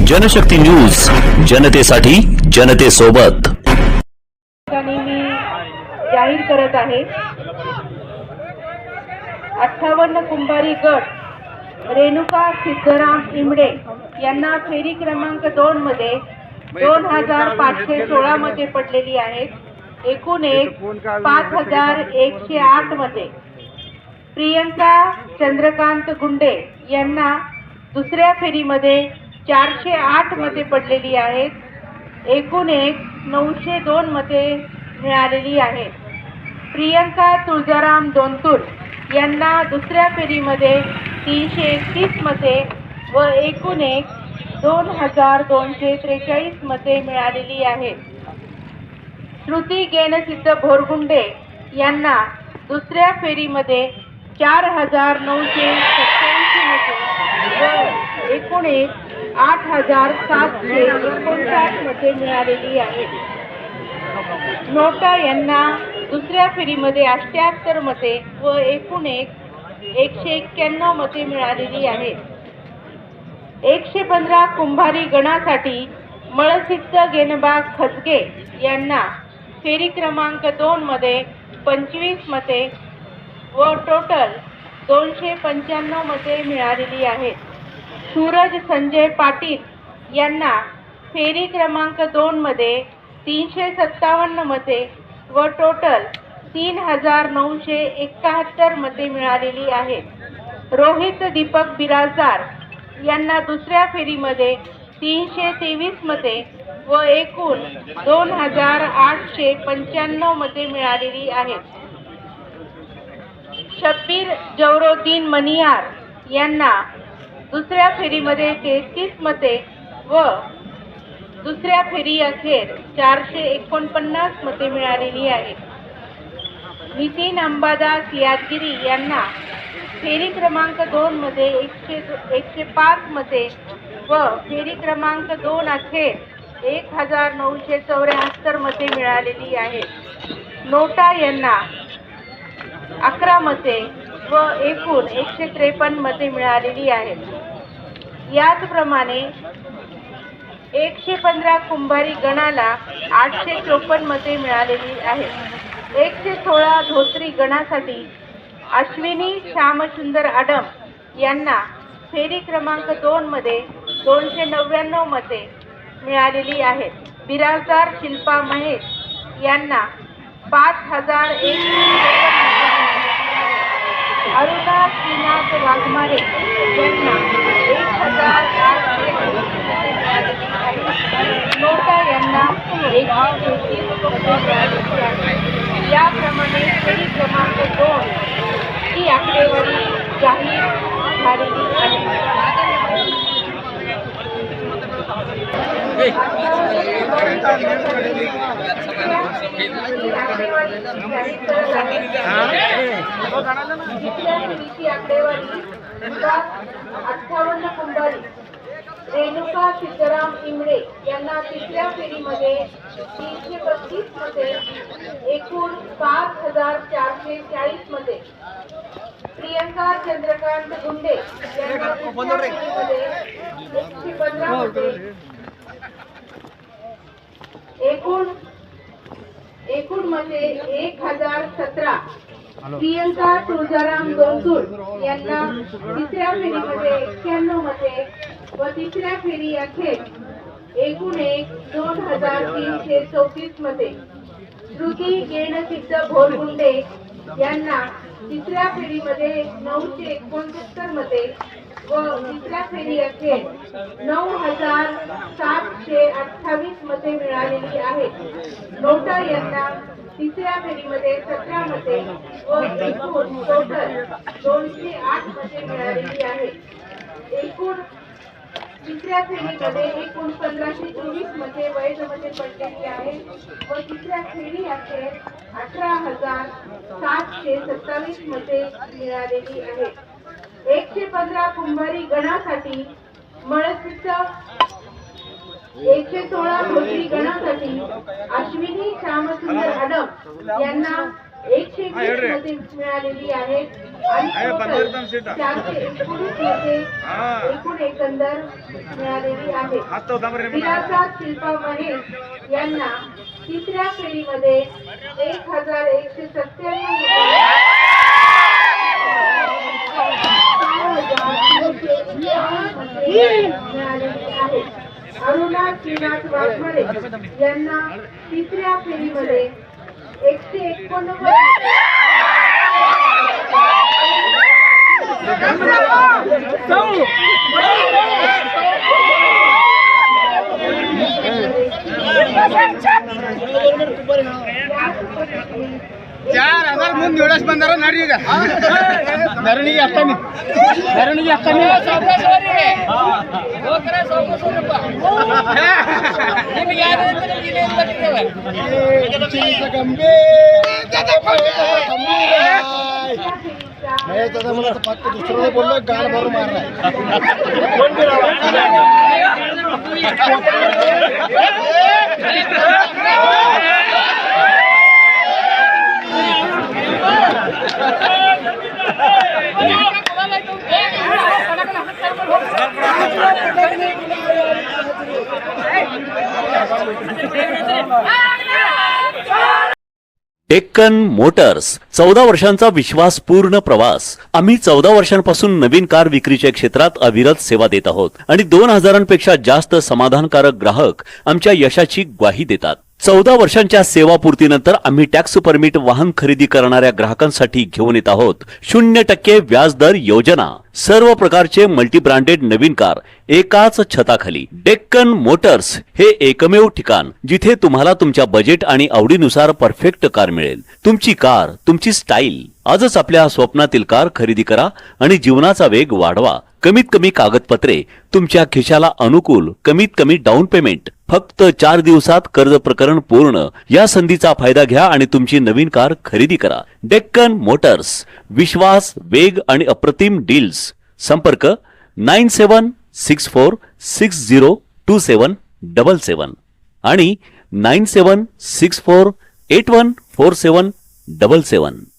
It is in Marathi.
जनशक्ती न्यूज, जनतेसाठी जनतेसोबत. मी जाहीर करत आहे 58 कुंभारी गट रेणुका सिद्धराम इमडे यांना फेरी क्रमांक 2 मध्ये 2516 मध्ये पडलेली आहेत. एकूण 5108 मध्ये. प्रियंका चंद्रकांत गुंडे यांना दुसऱ्या फेरीमध्ये 408 मध्ये पडलेली आहेत. एकूण 902 मध्ये मिळालेली आहे. प्रियंका तुळजाराम दोनतुर यांना दुसऱ्या फेरीमध्ये 331 मध्ये व एकूण 2243 मध्ये मिळालेली आहे. श्रुती गेनसिद्ध भोरगुंडे यांना दुसऱ्या फेरीमध्ये 4987 मध्ये व एकूण 8759 मध्ये मिळालेली आहे. नोटा यांना दुसऱ्या फेरीमध्ये 88 मध्ये व एकूण 191 मध्ये मिळालेली आहे. 115 कुंभारी गणासाठी मळसिद्ध गेनबाग खचगे यांना फेरी क्रमांक 2 मध्ये 25 मध्ये व टोटल 295 मध्ये मिळालेली आहे. सूरज संजय पाटील यांना फेरी क्रमांक 2 मध्ये 357 मध्ये व टोटल 3971 मध्ये मिळालेली आहे. रोहित दीपक बिराजदार यांना दुसऱ्या फेरीमध्ये 323 मध्ये व एकूण 2895 मध्ये मिळालेली आहे. शब्बीर जवरोद्दीन मनियार यांना दुसऱ्या फेरीमध्ये 33 मध्ये व दुसऱ्या फेरी अखेर 449 मध्ये मिळालेली आहे. नितीन अंबादास यादगिरी यांना फेरी क्रमांक 2 मध्ये 105 मध्ये व फेरी क्रमांक 2 अखेर 1974 मध्ये मिळालेली आहे. नोटा यांना 11 मध्ये व एकूण 153 मध्ये मिळालेली आहे. याचप्रमाणे 115 कुंभारी गणाला 854 मध्ये मिळालेली आहे. 116 धोत्री गणासाठी अश्विनी श्यामसुंदर आडम यांना फेरी क्रमांक 2 मध्ये 299 मध्ये मिळालेली आहे. बिराजदार शिल्पा महेश यांना 5001 अरुणा श्रीनाथ वाघमारे यांना 1008 नोटा यांना 133 याप्रमाणे फेरी क्रमांक 2 ही आकडेवारी जाहीर झालेली आहे. आकडेवारी 58 कुंभारी रेणुका सिद्धराम इमडे यांना तिसऱ्या फेरीमध्ये 332 मध्ये एकूण 5440 मध्ये. प्रियंका चंद्रकांत गुंडे यांना तिसऱ्या फेरीमध्ये 115 मध्ये एकूण मध्ये 1017. प्रियंका तुळजाराम दोनतुर यांना तिसऱ्या फेरीमध्ये 91 मध्ये व तिसऱ्या फेरी अखेर एकूण 2334 मध्ये. श्रुती गेनसिद्ध भोरगुंडे यांना तिसऱ्या फेरीमध्ये 969 मध्ये व तिसऱ्या फेरी अखेर 9728 मध्ये मिळालेली आहे. नोटा यांना तिसऱ्या फेरीमध्ये 17 मध्ये व एकूण टोटल 208 मध्ये मिळालेली आहे. एकूण तिसऱ्या फेरीमध्ये एकूण 1524 मध्ये वैधमध्ये पडलेली आहे व तिसऱ्या फेरी अखेर 18727 मध्ये मिळालेली आहे. 115 कुंभारी गणासाठी मळसिद्ध 116 धोत्री गणासाठी अश्विनी श्यामसुंदर आडम यांना 120 मते मिळालेली आहेत आणि टोटल 419 मते एकूण एकंदर मिळालेली आहेत. विलासा शिल्पा महेश यांना तिसऱ्या फेरीमध्ये 1197 मिळालेली आहेत. अरुणा श्रीनाथ वाघमारे यांना तिसऱ्या फेरीमध्ये 189 4,000 ಮುಂದೆ ಏಳಷ್ಟು ಬಂದಾರ ನಡ್ರಿ ಈಗ ಮೆರವಣಿಗೆ ಅಷ್ಟಮಿ मला फक्त दुसऱ्याला बोललो गाल भरून मारलाय डेक्कन मोटर्स 14 वर्षांचा विश्वासपूर्ण प्रवास. आम्ही 14 वर्षांपासून नवीन कार विक्रीच्या क्षेत्रात अविरत सेवा देत आहोत आणि 2,000पेक्षा जास्त समाधानकारक ग्राहक आमच्या यशाची ग्वाही देतात. 14 वर्षांच्या सेवापूर्तीनंतर आम्ही टॅक्स परमिट वाहन खरेदी करणाऱ्या ग्राहकांसाठी घेऊन येत आहोत 0% व्याजदर योजना. सर्व प्रकारचे मल्टी ब्रँडेड नवीन कार एकाच छताखाली. डेक्कन मोटर्स हे एकमेव ठिकाण जिथे तुम्हाला तुमच्या बजेट आणि आवडीनुसार परफेक्ट कार मिळेल. तुमची कार, तुमची स्टाईल. आजच आपल्या स्वप्नातील कार खरेदी करा आणि जीवनाचा वेग वाढवा. कमीत कमी कागदपत्रे, तुमच्या खिशाला अनुकूल, कमीत कमी डाऊन पेमेंट, फक्त 4 दिवसात कर्ज प्रकरण पूर्ण. या संधीचा फायदा घ्या आणि तुमची नवीन कार खरेदी करा. डेक्कन मोटर्स, विश्वास, वेग आणि अप्रतिम डील्स. संपर्क 9764602777 आणि 9764814777.